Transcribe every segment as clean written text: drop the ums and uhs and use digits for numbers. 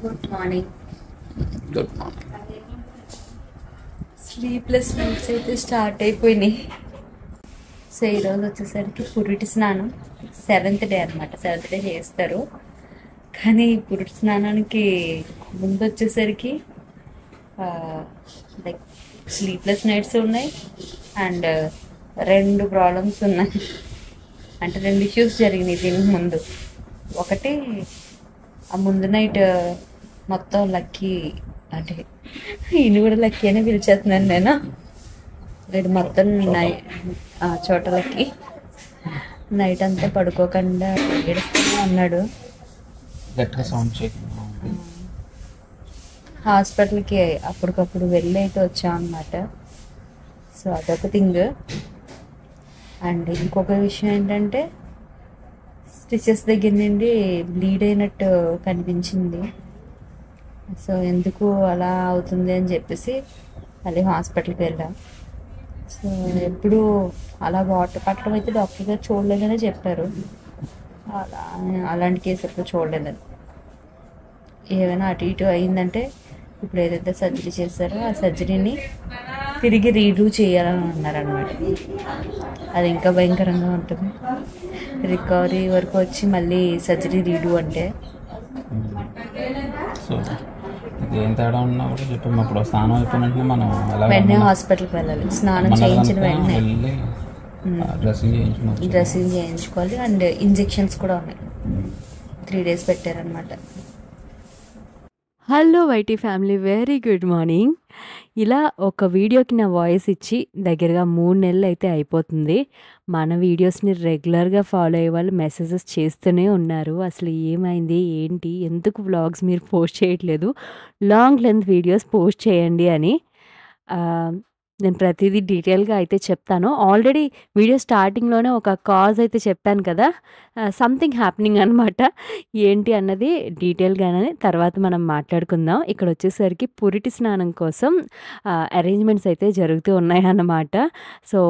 Good morning. Good morning. Sleepless nights అయితే start అయిపోయినాయి. So ఈరోజు వచ్చేసరికి పురిటి స్నానం 7th డే అనమాట. 7th డే చేస్తారు, కానీ పురిటి స్నానానికి ముందు వచ్చేసరికి లైక్ స్లీప్లెస్ నైట్స్ ఉన్నాయి అండ్ 2 ప్రాబ్లమ్స్ ఉన్నాయి. అంటే 2 ఇష్యూస్ జరిగినాయి దీనికి ముందు. ఒకటి, ఆ ముందు నైట్ మొత్తం లక్కీ, అంటే ఈయన కూడా లక్కీ అనే పిలిచేస్తున్నాను నేను. రేపు మొత్తం చోటలకి నైట్ అంతా పడుకోకుండా ఏడుస్తూనే ఉన్నాడు. హాస్పిటల్కి అప్పటికప్పుడు వెళ్ళి అయితే వచ్చామన్నమాట. సో అదొక థింగ్. అండ్ ఇంకొక విషయం ఏంటంటే, స్టిచెస్ దగ్గర నుండి బ్లీడ్ అయినట్టు కనిపించింది. సో ఎందుకు అలా అవుతుంది అని చెప్పేసి మళ్ళీ హాస్పిటల్కి వెళ్ళాం. సో ఎప్పుడు అలా వాటర్ పట్టడం అయితే డాక్టర్ గారు చూడలేదనే చెప్పారు. అలాంటి కేసు ఎప్పుడు చూడలేదని. ఏమైనా అటు ఇటు అయిందంటే ఇప్పుడు ఏదైతే సర్జరీ చేశారో ఆ సర్జరీని తిరిగి రీడూ చేయాలని అన్నారనమాట. అది ఇంకా భయంకరంగా ఉంటుంది. రికవరీ వరకు వచ్చి మళ్ళీ సర్జరీ రీడూ అంటే. సో ఏం తేడా ఉన్నా కూడా చెప్పాము. అప్పుడు స్నానం అయిపోయినట్టు మనం వెంటనే హాస్పిటల్కి వెళ్ళాలి. స్నానం చేయించిన వెంటనే డ్రెస్సింగ్ చేయించుకోవాలి. అండ్ ఇంజెక్షన్స్ కూడా ఉన్నాయి. 3 days పెట్టారనమాట. Hello YT family, very good morning. ఇలా ఒక వీడియోకి నా వాయిస్ ఇచ్చి దగ్గరగా 3 నెలలు అయితే అయిపోతుంది. మన వీడియోస్ని రెగ్యులర్గా ఫాలో అయ్యే వాళ్ళు మెసేజెస్ చేస్తూనే ఉన్నారు. అసలు ఏమైంది, ఏంటి, ఎందుకు వ్లాగ్స్ మీరు పోస్ట్ చేయట్లేదు, లాంగ్ లెంత్ వీడియోస్ పోస్ట్ చేయండి అని. నేను ప్రతిదీ డీటెయిల్గా అయితే చెప్తాను. ఆల్రెడీ వీడియో స్టార్టింగ్లోనే ఒక కాజ్ అయితే చెప్పాను కదా, సంథింగ్ హ్యాపెనింగ్ అనమాట. ఏంటి అన్నది డీటెయిల్గానే తర్వాత మనం మాట్లాడుకుందాం. ఇక్కడ వచ్చేసరికి పురిటి స్నానం కోసం అరేంజ్మెంట్స్ అయితే జరుగుతూ ఉన్నాయన్నమాట. సో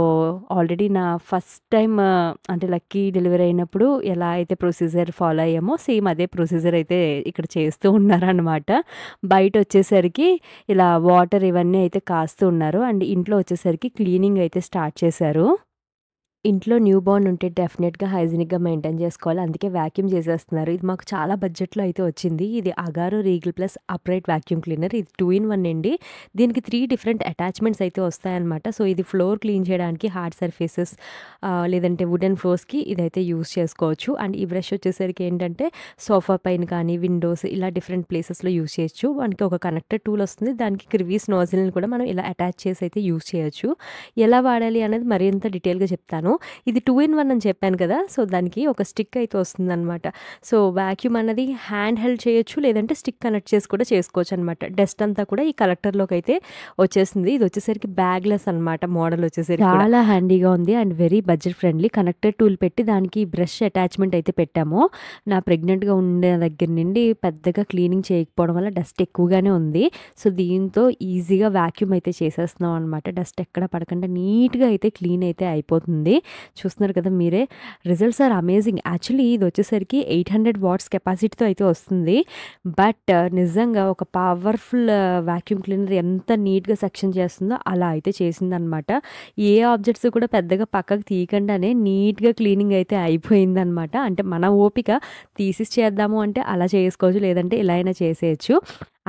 ఆల్రెడీ నా ఫస్ట్ టైం అంటే లక్కీ డెలివరీ అయినప్పుడు ఎలా అయితే ప్రొసీజర్ ఫాలో అయ్యామో సేమ్ అదే ప్రొసీజర్ అయితే ఇక్కడ చేస్తూ ఉన్నారనమాట. బయట వచ్చేసరికి ఇలా వాటర్ ఇవన్నీ అయితే కాస్తూ ఉన్నారు. అండ్ ఇంట్లో వచ్చేసరికి క్లీనింగ్ అయితే స్టార్ట్ చేశారు. ఇంట్లో న్యూ బోర్న్ ఉంటే డెఫినెట్గా హైజీనిక్గా మెయింటైన్ చేసుకోవాలి. అందుకే వ్యాక్యూమ్ చేసేస్తున్నారు. ఇది మాకు చాలా బడ్జెట్లో అయితే వచ్చింది. ఇది Agaro Regal plus upright vacuum cleaner. ఇది 2-in-1 అండి. దీనికి 3 డిఫరెంట్ అటాచ్మెంట్స్ అయితే వస్తాయన్నమాట. సో ఇది ఫ్లోర్ క్లీన్ చేయడానికి, హార్డ్ సర్ఫేసెస్ లేదంటే వుడెన్ ఫ్లోర్స్కి ఇదైతే యూస్ చేసుకోవచ్చు. అండ్ ఈ బ్రష్ వచ్చేసరికి ఏంటంటే సోఫా పైన కానీ విండోస్ ఇలా డిఫరెంట్ ప్లేసెస్లో యూస్ చేయొచ్చు. మనకి ఒక కనెక్టర్ టూల్ వస్తుంది. దానికి క్రివీస్ నోజిల్ని కూడా మనం ఇలా అటాచ్ చేసి అయితే యూస్ చేయొచ్చు. ఎలా వాడాలి అనేది మరింత డీటెయిల్గా చెప్తాను. ఇది 2-in-1 అని చెప్పాను కదా. సో దానికి ఒక స్టిక్ అయితే వస్తుందన్నమాట. సో వ్యాక్యూమ్ అన్నది హ్యాండ్ హెల్డ్ చేయొచ్చు, లేదంటే స్టిక్ కనెక్ట్ చేసి కూడా చేసుకోవచ్చు అనమాట. డస్ట్ అంతా కూడా ఈ కలెక్టర్లోకి అయితే వచ్చేసింది. ఇది వచ్చేసరికి బ్యాగ్లెస్ అనమాట. మోడల్ వచ్చేసరికి చాలా హ్యాండీగా ఉంది and very budget friendly. Connector tool పెట్టి దానికి బ్రష్ అటాచ్మెంట్ అయితే పెట్టాము. నా ప్రెగ్నెంట్గా ఉండే దగ్గర నుండి పెద్దగా క్లీనింగ్ చేయకపోవడం వల్ల డస్ట్ ఎక్కువగానే ఉంది. సో దీంతో ఈజీగా వ్యాక్యూమ్ అయితే చేసేస్తున్నాం అనమాట. డస్ట్ ఎక్కడ పడకుండా నీట్గా అయితే క్లీన్ అయితే అయిపోతుంది. చూస్తున్నారు కదా మీరే. Results are amazing. యాక్చువల్లీ ఇది వచ్చేసరికి 800 watts కెపాసిటీతో అయితే వస్తుంది. బట్ నిజంగా ఒక పవర్ఫుల్ వ్యాక్యూమ్ క్లీనర్ ఎంత నీట్గా సెక్షన్ చేస్తుందో అలా అయితే చేసిందనమాట. ఏ ఆబ్జెక్ట్స్ కూడా పెద్దగా పక్కకు తీయకుండానే నీట్గా క్లీనింగ్ అయితే అయిపోయిందనమాట. అంటే మన ఓపిక తీసి చేద్దాము అంటే అలా చేసుకోవచ్చు, లేదంటే ఇలా అయినా చేసేయచ్చు.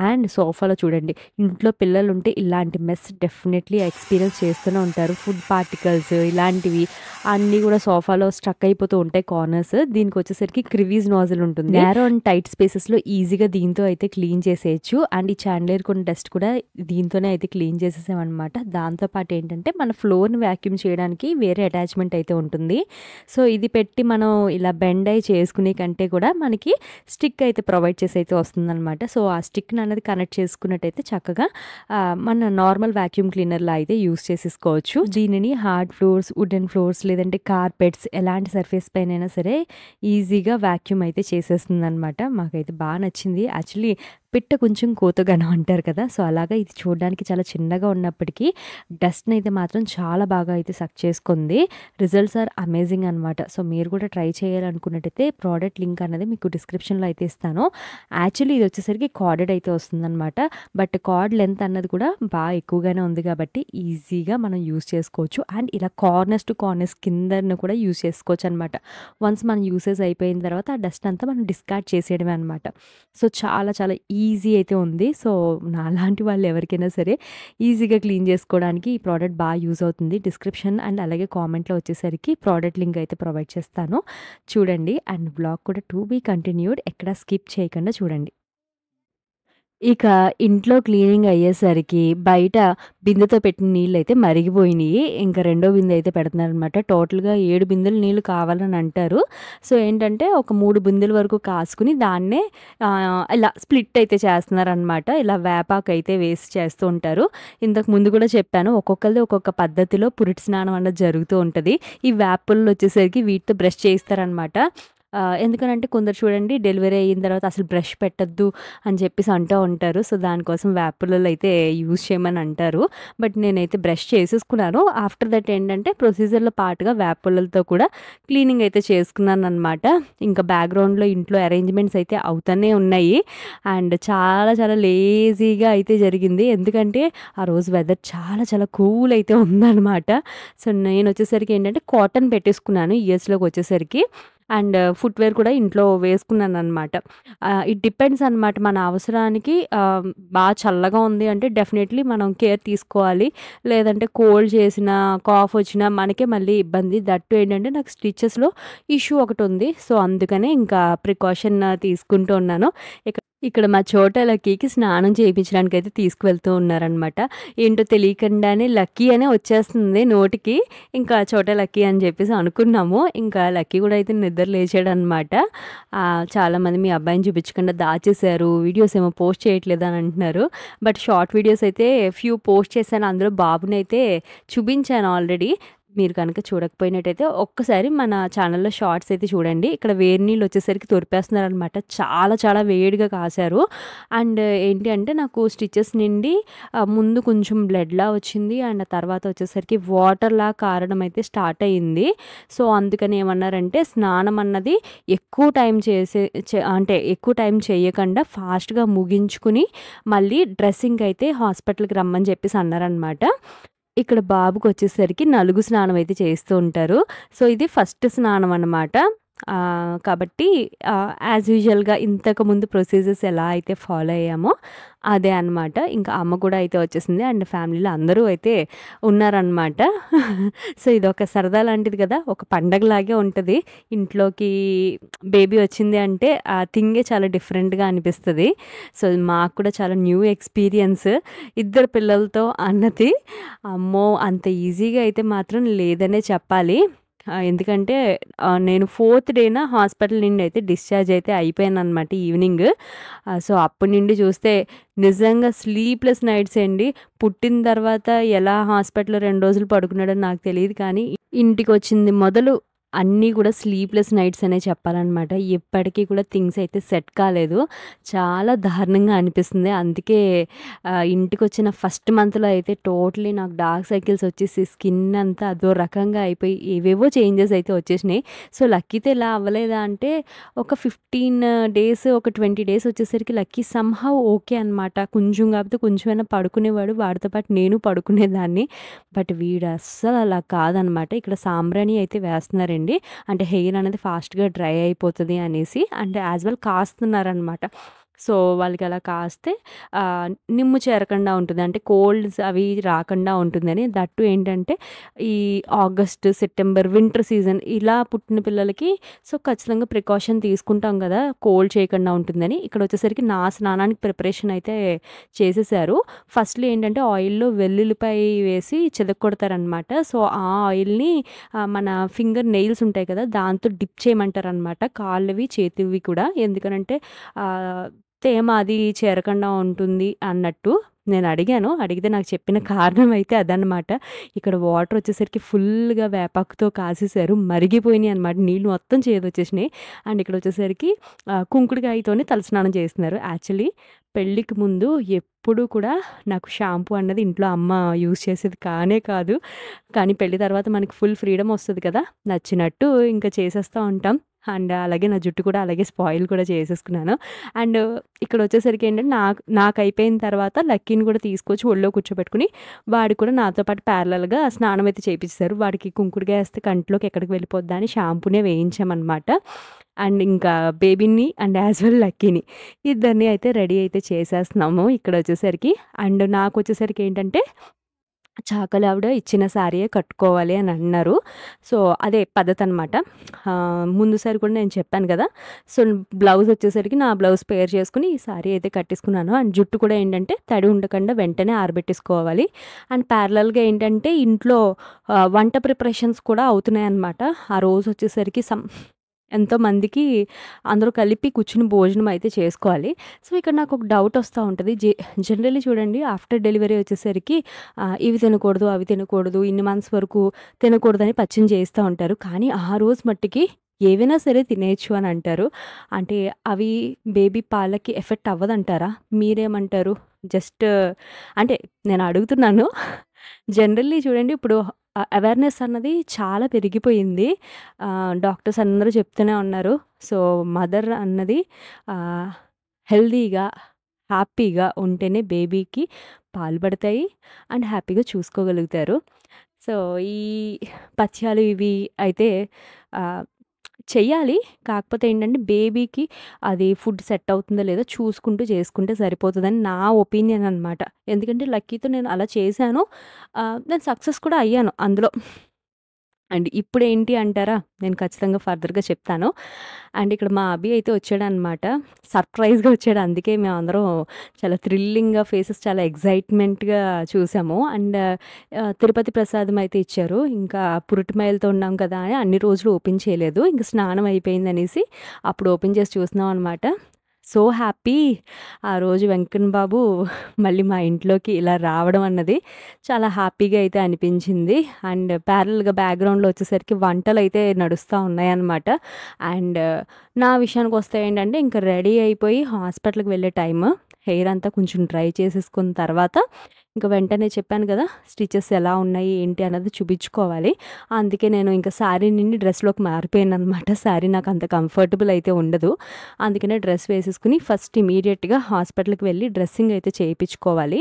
అండ్ సోఫాలో చూడండి, ఇంట్లో పిల్లలు ఉంటే ఇలాంటి మెస్ డెఫినెట్లీ ఎక్స్పీరియన్స్ చేస్తూనే ఉంటారు. ఫుడ్ పార్టికల్స్ ఇలాంటివి అన్నీ కూడా సోఫాలో స్ట్రక్ అయిపోతూ ఉంటాయి కార్నర్స్. దీనికి వచ్చేసరికి క్రివీస్ నోజల్ ఉంటుంది. నేరో అండ్ టైట్ స్పేసెస్లో ఈజీగా దీంతో అయితే క్లీన్ చేసేయచ్చు. అండ్ ఈ చాండ్లేర్ కొన్ని డస్ట్ కూడా దీంతోనే అయితే క్లీన్ చేసేసామన్నమాట. దాంతోపాటు ఏంటంటే మన ఫ్లోర్ని వ్యాక్యూమ్ చేయడానికి వేరే అటాచ్మెంట్ అయితే ఉంటుంది. సో ఇది పెట్టి మనం ఇలా బెండ్ అయి చేసుకునే కంటే కూడా మనకి స్టిక్ అయితే ప్రొవైడ్ చేసి అయితే వస్తుందన్నమాట. సో ఆ స్టిక్ అనేది కనెక్ట్ చేసుకున్నట్టయితే చక్కగా మన నార్మల్ వ్యాక్యూమ్ క్లీనర్లా అయితే యూస్ చేసేసుకోవచ్చు. దీనిని హార్డ్ ఫ్లోర్స్, వుడెన్ ఫ్లోర్స్ లేదంటే కార్పెట్స్ ఎలాంటి సర్ఫేస్ పైన అయినా సరే ఈజీగా వ్యాక్యూమ్ అయితే చేసేస్తుంది అనమాట. మాకైతే బాగా నచ్చింది. యాక్చువల్లీ పిట్ట కొంచెం కోతగనం అంటారు కదా! సో, అలాగా ఇది చూడడానికి చాలా చిన్నగా ఉన్నప్పటికీ డస్ట్‌నయితే మాత్రం చాలా బాగా అయితే సక్ చేసుకుంది. రిజల్ట్స్ ఆర్ అమేజింగ్ అనమాట. సో, మీరు కూడా ట్రై చేయాలనుకున్నట్టయితే ప్రోడక్ట్ లింక్ అన్నది మీకు డిస్క్రిప్షన్‌లో అయితే ఇస్తాను. యాక్చువల్లీ ఇది వచ్చేసరికి కార్డెడ్ అయితే వస్తుందనమాట. బట్ కార్డ్ లెంత్ అన్నది కూడా బాగా ఎక్కువగానే ఉంది కాబట్టి ఈజీగా మనం యూజ్ చేసుకోవచ్చు. అండ్ ఇలా కార్నర్స్ టు కార్నర్స్ కిందన కూడా యూజ్ చేసుకోవచ్చు అనమాట. వన్స్ మన యూసేజ్ అయిపోయిన తర్వాత ఆ డస్ట్ అంతా మనం డిస్కార్డ్ చేసేయడమే అనమాట. సో, చాలా చాలా ఈజీ అయితే ఉంది. సో, నాలాంటి వాళ్ళు ఎవరికైనా సరే ఈజీగా క్లీన్ చేసుకోవడానికి ఈ ప్రోడక్ట్ బాగా యూజ్ అవుతుంది. డిస్క్రిప్షన్ అండ్ అలాగే కామెంట్‌లో వచ్చేసరికి ప్రోడక్ట్ లింక్ అయితే ప్రొవైడ్ చేస్తాను. చూడండి. అండ్ వ్లాగ్ కూడా టు బీ కంటిన్యూడ్ ఎక్కడ స్కిప్ చేయకుండా చూడండి. ఇక ఇంట్లో క్లీనింగ్ అయ్యేసరికి బయట బిందెతో పెట్టిన నీళ్ళైతే మరిగిపోయినియి. ఇంకా రెండో బిందె అయితే పెడుతున్నారనమాట. టోటల్‌గా 7 బిందెలు నీళ్ళు కావాలని అంటారు. సో, ఏంటంటే ఒక 3 బిందెల వరకు కాసుకొని దాన్నే ఇలా స్ప్లిట్ అయితే చేస్తున్నారనమాట. ఇలా వేపాకైతే వేసి చేస్తూ ఉంటారు. ఇంతకు ముందు కూడా చెప్పాను. ఒక్కొక్కళ్ళది ఒక్కొక్క పద్ధతిలో పురిటి స్నానం అన్నది జరుగుతూ ఉంటది. ఈ వేప పుల్లొచ్చేసరికి వీటితో బ్రష్ చేయిస్తారనమాట. ఎందుకనంటే కొందరు చూడండి డెలివరీ అయిన తర్వాత అసలు బ్రష్ పెట్టొద్దు అని చెప్పేసి అంటూ ఉంటారు. సో, దానికోసం వేప పుల్లలైతే యూజ్ చేయమని అంటారు. బట్ నేనైతే బ్రష్ చేసేసుకున్నాను. ఆఫ్టర్ దట్ ఏంటంటే ప్రొసీజర్‌లో పాటుగా వేప పుల్లలతో కూడా క్లీనింగ్ అయితే చేసుకున్నాననమాట. ఇంకా బ్యాక్‌గ్రౌండ్‌లో ఇంట్లో అరేంజ్‌మెంట్స్ అయితే అవుతూనే ఉన్నాయి. అండ్ చాలా చాలా లేజీగా అయితే జరిగింది. ఎందుకంటే ఆ రోజు వెదర్ చాలా చాలా కూల్ అయితే ఉందనమాట. సో, నేనొచ్చేసరికి ఏంటంటే కాటన్ పెట్టేసుకున్నాను ఇయర్స్‌లోకి వచ్చేసరికి. అండ్ ఫుట్‌వేర్ కూడా ఇంట్లో వేసుకున్నాననమాట. ఇట్ డిపెండ్స్ అనమాట మన అవసరానికి. బాగా చల్లగా ఉంది అంటే డెఫినెట్‌లీ మనం కేర్ తీసుకోవాలి. లేదంటే కోల్డ్ చేసినా, కాఫ్ వచ్చినా మనకే మళ్ళీ ఇబ్బంది. దట్ టూ ఏంటంటే నాకు స్టిచెస్‌లో ఇష్యూ ఒకటుంది. సో, అందుకనే ఇంకా ప్రికాషన్ తీసుకుంటూ ఉన్నాను. ఇక్కడ మా చోటా లక్కీకి స్నానం చేయించడానికైతే తీసుకువెళ్తూ ఉన్నారనమాట. ఏంటో తెలియకుండానే లక్కీ అనే వచ్చేస్తుంది నోటికి. ఇంకా చోటా లక్కీ అని చెప్పేసి అనుకున్నాము. ఇంకా లక్కీ కూడా అయితే నిద్ర లేచాడనమాట. చాలామంది మీ అబ్బాయిని చూపించకుండా దాచేశారు, వీడియోస్ ఏమో పోస్ట్ చేయట్లేదు అని అంటున్నారు. బట్ షార్ట్ వీడియోస్ అయితే ఫ్యూ పోస్ట్ చేశాను. అందులో బాబునైతే చూపించాను ఆల్రెడీ. మీరు కనుక చూడకపోయినట్టయితే ఒక్కసారి మన ఛానల్‌లో షార్ట్స్ అయితే చూడండి. ఇక్కడ వేడి నీళ్ళు వచ్చేసరికి తొరిపేస్తున్నారనమాట. చాలా చాలా వేడిగా కాశారు. అండ్ ఏంటి అంటే నాకు స్టిచెస్ నిండి ముందు కొంచెం బ్లడ్‌లా వచ్చింది. అండ్ తర్వాత వచ్చేసరికి వాటర్‌లా కారడం అయితే స్టార్ట్ అయింది. సో, అందుకని ఏమన్నారంటే స్నానం అన్నది ఎక్కువ టైం అంటే ఎక్కువ టైం చేయకుండా ఫాస్ట్‌గా ముగించుకుని మళ్ళీ డ్రెస్సింగ్‌కి అయితే హాస్పిటల్‌కి రమ్మని చెప్పేసి అన్నారనమాట. ఇక్కడ బాబుకొచ్చేసరికి నలుగు స్నానం అయితే చేస్తూ ఉంటారు. సో, ఇది ఫస్ట్ స్నానం అనమాట. కాబట్టి యాజ్ యూజువల్‌గా ఇంతకుముందు ప్రొసీజర్స్ ఎలా అయితే ఫాలో అయ్యామో అదే అనమాట. ఇంకా అమ్మ కూడా అయితే వచ్చేసింది. అండ్ ఫ్యామిలీలో అందరూ అయితే ఉన్నారనమాట. సో, ఇదొక సరదా లాంటిది కదా! ఒక పండగలాగే ఉంటది. ఇంట్లోకి బేబీ వచ్చింది అంటే ఆ థింగే చాలా డిఫరెంట్‌గా అనిపిస్తది. సో, మాకు కూడా చాలా న్యూ ఎక్స్‌పీరియన్స్. ఇద్దరు పిల్లలతో అన్నది. అమ్మో! అంత ఈజీగా అయితే మాత్రం లేదనే చెప్పాలి. ఎందుకంటే నేను 4th డేన హాస్పిటల్ నుండి అయితే డిశ్చార్జ్ అయితే అయిపోయాననమాట ఈవినింగ్. సో, అప్పటి నుండి చూస్తే నిజంగా స్లీప్‌లెస్ నైట్స్ అండి. పుట్టిన తర్వాత ఎలా హాస్పిటల్‌లో 2 రోజులు పడుకున్నాడో నాకు తెలీదు కానీ ఇంటికొచ్చింది మొదలు అన్నీ కూడా స్లీప్‌లెస్ నైట్స్ అనే చెప్పాలనమాట. ఇప్పటికి కూడా థింగ్స్ అయితే సెట్ కాలేదు. చాలా దారుణంగా అనిపిస్తుంది. అందుకే ఇంటికొచ్చిన ఫస్ట్ మంత్‌లో అయితే టోటలీ నాకు డార్క్ సర్కిల్స్ వచ్చేసి స్కిన్ అంతా అదో రకంగా అయిపోయి ఏవేవో చేంజెస్ అయితే వచ్చేసినాయి. సో, లక్కీతో ఇలా అవ్వలేదా అంటే ఒక 15 డేస్, ఒక 20 డేస్ వచ్చేసరికి లక్కీ సమ్‌హౌ ఓకే అనమాట. కొంచెం కాకపోతే కొంచెమైనా పడుకునేవాడు. వాడితో పాటు నేను పడుకునేదాన్ని. బట్ వీడు అస్సలు అలా కాదనమాట. ఇక్కడ సాంబ్రాణి అయితే వేస్తున్నారండి. అంటే హెయిర్ అనేది ఫాస్ట్‌గా డ్రై అయిపోతది అనేసి. అండ్ యాజ్ వెల్ కాస్తున్నారనమాట. సో, వాళ్ళకి అలా కాస్తే నిమ్ము చేరకుండా ఉంటుంది. అంటే కోల్డ్స్ అవి రాకుండా ఉంటుందని. దట్ టూ ఏంటంటే ఈ ఆగస్ట్, సెప్టెంబర్ వింటర్ సీజన్ ఇలా పుట్టిన పిల్లలకి సో, ఖచ్చితంగా ప్రికాషన్ తీసుకుంటాం కదా! కోల్డ్ చేయకుండా ఉంటుందని. ఇక్కడ వచ్చేసరికి నా స్నానానికి ప్రిపరేషన్ అయితే చేసేసారు. ఫస్ట్‌లో ఏంటంటే ఆయిల్‌లో వెల్లుల్లిపాయ వేసి చితక్కొడతారనమాట. సో, ఆ ఆయిల్‌ని మన ఫింగర్ నెయిల్స్ ఉంటాయి కదా! దాంతో డిప్ చేయమంటారనమాట. కాళ్ళవి, చేతులవి కూడా. ఎందుకనంటే తేమ అది చేరకుండా ఉంటుంది అన్నట్టు నేను అడిగాను. అడిగితే నాకు చెప్పిన కారణం అయితే అదనమాట. ఇక్కడ వాటర్ వచ్చేసరికి ఫుల్‌గా వేపాకుతో కాసేశారు. మరిగిపోయినాయి అనమాట. నీళ్ళు మొత్తం చేదొచ్చేసినాయి. అండ్ ఇక్కడ వచ్చేసరికి కుంకుడుకాయతోని తలస్నానం చేస్తున్నారు. యాక్చువల్లీ పెళ్ళికి ముందు ఎప్పుడూ కూడా నాకు షాంపూ అన్నది ఇంట్లో అమ్మ యూజ్ చేసేది కానే కాదు. కానీ పెళ్లి తర్వాత మనకి ఫుల్ ఫ్రీడమ్ వస్తది కదా! నచ్చినట్టు ఇంకా చేసేస్తా ఉంటాం. అండ్ అలాగే నా జుట్టు కూడా అలాగే స్పాయిల్ కూడా చేసేసుకున్నాను. అండ్ ఇక్కడ వచ్చేసరికి ఏంటంటే నాకైపోయిన తర్వాత లక్కీని కూడా తీసుకొచ్చి ఒళ్ళో కూర్చోబెట్టుకొని వాడికి కూడా నాతో పాటు ప్యారలల్‌గా స్నానం అయితే చేపిచ్చేసారు. వాడికి కుంకుడుకాయ ఏస్తే కంట్లోకి ఎక్కడికి వెళ్ళిపోద్దా అని షాంపూనే వేయించామనమాట. అండ్ ఇంకా బేబీని అండ్ యాజ్ వెల్ లక్కీని ఇద్దరిని అయితే రెడీ అయితే చేసేస్తున్నాము ఇక్కడ వచ్చేసరికి. అండ్ నాకొచ్చేసరికి ఏంటంటే చాకలి ఆవిడ ఇచ్చిన శారీయే కట్టుకోవాలి అని అన్నారు. సో, అదే పద్ధతనమాట. ముందుసారి కూడా నేను చెప్పాను కదా! సో, బ్లౌజ్ వచ్చేసరికి నా బ్లౌజ్ పేర్ చేసుకొని ఈ శారీ అయితే కట్టేసుకున్నాను. అండ్ జుట్టు కూడా ఏంటంటే తడి ఉండకుండా వెంటనే ఆరబెట్టేసుకోవాలి. అండ్ ప్యారలల్‌గా ఏంటంటే ఇంట్లో వంట ప్రిపరేషన్స్ కూడా అవుతున్నాయన్నమాట. ఆ రోజు వచ్చేసరికి ఎంతోమందికి అందరూ కలిపి కూర్చుని భోజనం అయితే చేసుకోవాలి. సో, ఇక్కడ నాకొక డౌట్ వస్తా ఉంటది. జనరల్లీ చూడండి ఆఫ్టర్ డెలివరీ వచ్చేసరికి ఇవి తినకూడదు, అవి తినకూడదు, ఇన్ని మంత్స్ వరకు తినకూడదని పచ్చిమ చేస్తా ఉంటారు. కానీ ఆ రోజు మట్టికి ఏవైనా సరే తినేయొచ్చు అని అంటారు. అంటే అవి బేబీ పాలకి ఎఫెక్ట్ అవ్వదంటారా? మీరేమంటారు? జస్ట్ అంటే నేను అడుగుతున్నాను. జనరల్లీ చూడండి ఇప్పుడు అవేర్‌నెస్ అన్నది చాలా పెరిగిపోయింది. డాక్టర్స్ అందరూ చెప్తూనే ఉన్నారు. సో, మదర్ అన్నది హెల్తీగా, హ్యాపీగా ఉంటేనే బేబీకి పాలు పడతాయి. అండ్ హ్యాపీగా చూసుకోగలుగుతారు. సో, ఈ పథ్యాలు ఇవి అయితే చెయ్యాలి. కాకపోతే ఏంటంటే బేబీకి అది ఫుడ్ సెట్ అవుతుందో లేదో చూసుకుంటూ చేసుకుంటే సరిపోతదని నా ఒపీనియన్ అనమాట. ఎందుకంటే లక్కీతో నేను అలా చేశాను. నేను సక్సెస్ కూడా అయ్యాను అందులో. అండ్ ఇప్పుడేంటి అంటారా? నేను ఖచ్చితంగా ఫర్దర్‌గా చెప్తాను. అండ్ ఇక్కడ మా అభి అయితే వచ్చాడనమాట. సర్ప్రైజ్‌గా వచ్చాడు. అందుకే మేమందరం చాలా థ్రిల్లింగ్‌గా ఫేసెస్ చాలా ఎక్సైట్‌మెంట్‌గా చూసాము. అండ్ తిరుపతి ప్రసాదం అయితే ఇచ్చారు. ఇంకా పురిటిమయలతో ఉన్నాం కదా అని అన్ని రోజులు ఓపెన్ చేయలేదు. ఇంక స్నానం అయిపోయిందనేసి అప్పుడు ఓపెన్ చేసి చూస్తున్నాం అనమాట. So happy. ఆ రోజు వెంకన్న బాబు మళ్ళీ మా ఇంట్లోకి ఇలా రావడం అన్నది చాలా హ్యాపీగా అయితే అనిపించింది. అండ్ ప్యారలల్‌గా బ్యాక్‌గ్రౌండ్‌లో వచ్చేసరికి వంటలైతే నడుస్తా ఉన్నాయన్నమాట. అండ్ నా విషయానికొస్తే ఏంటంటే ఇంక రెడీ అయిపోయి హాస్పిటల్‌కి వెళ్ళే టైము. హెయిర్ అంతా కొంచెం డ్రై చేసేసుకున్న తర్వాత ఇంక వెంటనే చెప్పాను కదా! స్టిచెస్ ఎలా ఉన్నాయి ఏంటి అన్నది చూపించుకోవాలి. అందుకే నేను ఇంక శారీ నుండి డ్రెస్‌లోకి మారిపోయాననమాట. శారీ నాకు అంత కంఫర్టబుల్ అయితే ఉండదు. అందుకనే డ్రెస్ వేసేసుకుని ఫస్ట్ ఇమ్మీడియేట్‌గా హాస్పిటల్‌కి వెళ్ళి డ్రెస్సింగ్ అయితే చేయించుకోవాలి.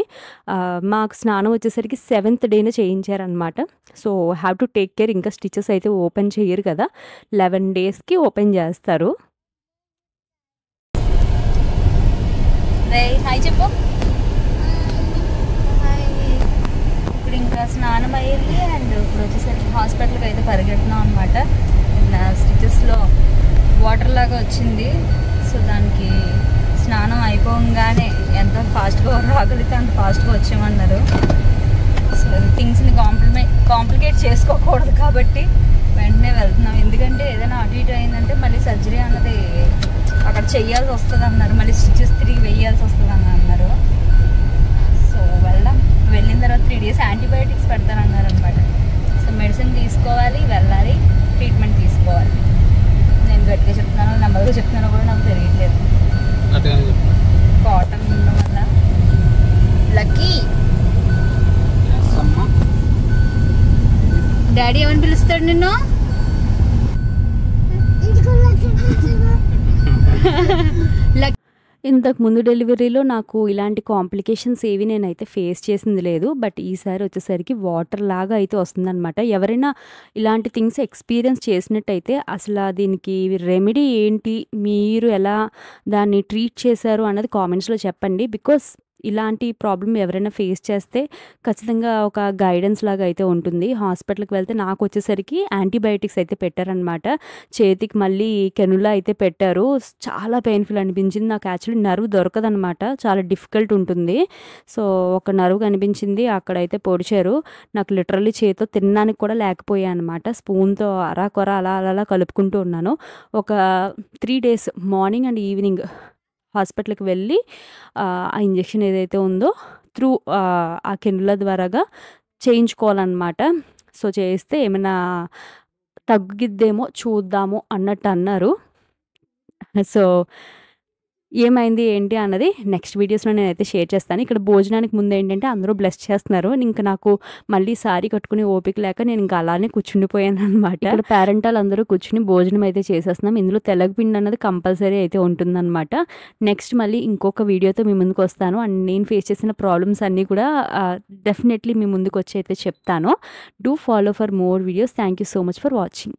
మాకు స్నానం వచ్చేసరికి 7th డేనే చేయించారనమాట. So, have to take care. ఇంకా స్టిచెస్ అయితే ఓపెన్ చెయ్యరు కదా! 11 డేస్‌కి ఓపెన్ చేస్తారు. రేయ్ హాయ్ చెప్పు. ఇప్పుడు ఇంకా స్నానం అయ్యింది. అండ్ ఇప్పుడు వచ్చేసరికి హాస్పిటల్కి అయితే పరిగెడుతున్నాం అనమాట. నా స్టిచెస్లో వాటర్ లాగా వచ్చింది. సో దానికి స్నానం అయిపోగానే ఎంత ఫాస్ట్గా రాగలిగితే అంత ఫాస్ట్గా వచ్చామన్నారు. సో థింగ్స్ని కాంప్లికేట్ చేసుకోకూడదు కాబట్టి వెంటనే వెళ్తున్నాం. ఎందుకంటే ఏదైనా అటు ఇటు అయిందంటే మళ్ళీ సర్జరీ అన్నది అక్కడ చెయ్యాల్సి వస్తుంది అన్నారు. మళ్ళీ స్టిచెస్ తిరిగి వేయాల్సి వస్తుంది అని అన్నారు. సో వెళ్ళిన తర్వాత 3 days యాంటీబయాటిక్స్ పెడతారన్నారు అనమాట. సో మెడిసిన్ తీసుకోవాలి, వెళ్ళాలి, ట్రీట్మెంట్ తీసుకోవాలి. నేను గట్టిగా చెప్తున్నానో నెమ్మదిగా చెప్తున్నానో కూడా నాకు తెలియట్లేదు. కాటన్ ఉండడం వల్ల. లక్కీ డాడీ ఏమని పిలుస్తాడు నిన్ను? ఇంతకు ముందు డెలివరీలో నాకు ఇలాంటి కాంప్లికేషన్స్ ఏవి నేనైతే ఫేస్ చేసింది లేదు. బట్ ఈసారి వచ్చేసరికి వాటర్ లాగా అయితే వస్తుందనమాట. ఎవరైనా ఇలాంటి థింగ్స్ ఎక్స్పీరియన్స్ చేసినట్టయితే అసలు దీనికి రెమెడీ ఏంటి, మీరు ఎలా దాన్ని ట్రీట్ చేశారు అన్నది కామెంట్స్లో చెప్పండి. బికాస్ ఇలాంటి ప్రాబ్లమ్ ఎవరైనా ఫేస్ చేస్తే ఖచ్చితంగా ఒక గైడెన్స్ లాగా అయితే ఉంటుంది. హాస్పిటల్కి వెళ్తే నాకు వచ్చేసరికి యాంటీబయాటిక్స్ అయితే పెట్టారనమాట. చేతికి మళ్ళీ కెనులా అయితే పెట్టారు. చాలా పెయిన్ఫుల్ అనిపించింది. నాకు యాక్చువల్లీ నర్వ్ దొరకదనమాట. చాలా డిఫికల్ట్ ఉంటుంది. సో ఒక నర్వ్ కనిపించింది, అక్కడైతే పొడిచారు. నాకు లిటరల్లీ చేతితో తినడానికి కూడా లేకపోయా అనమాట. స్పూన్తో అరాకొర అలా అలా కలుపుకుంటూ ఉన్నాను. ఒక 3 days మార్నింగ్ అండ్ ఈవినింగ్ హాస్పిటల్కి వెళ్ళి ఆ ఇంజెక్షన్ ఏదైతే ఉందో త్రూ ఆ కెనుల ద్వారాగా చేయించుకోవాలన్నమాట. సో చేస్తే ఏమైనా తగ్గిద్దేమో చూద్దాము అన్నట్టు అన్నారు. సో ఏమైంది ఏంటి అన్నది నెక్స్ట్ వీడియోస్లో నేనైతే షేర్ చేస్తాను. ఇక్కడ భోజనానికి ముందు ఏంటంటే అందరూ బ్లెస్ చేస్తున్నారు. ఇంకా నాకు మళ్ళీ సారీ కట్టుకునే ఓపిక లేక నేను ఇంకా అలానే కూర్చుండిపోయాను అనమాట. ఇక్కడ పేరెంటాలు అందరూ కూర్చుని భోజనం అయితే చేసేస్తున్నాం. ఇందులో తెల్లగపిండి అన్నది కంపల్సరీ అయితే ఉంటుందన్నమాట. నెక్స్ట్ మళ్ళీ ఇంకొక వీడియోతో మీ ముందుకు వస్తాను. అండ్ నేను ఫేస్ చేసిన ప్రాబ్లమ్స్ అన్నీ కూడా డెఫినెట్లీ మీ ముందుకు వచ్చి అయితే చెప్తాను. Do follow for more videos. Thank you so much for watching.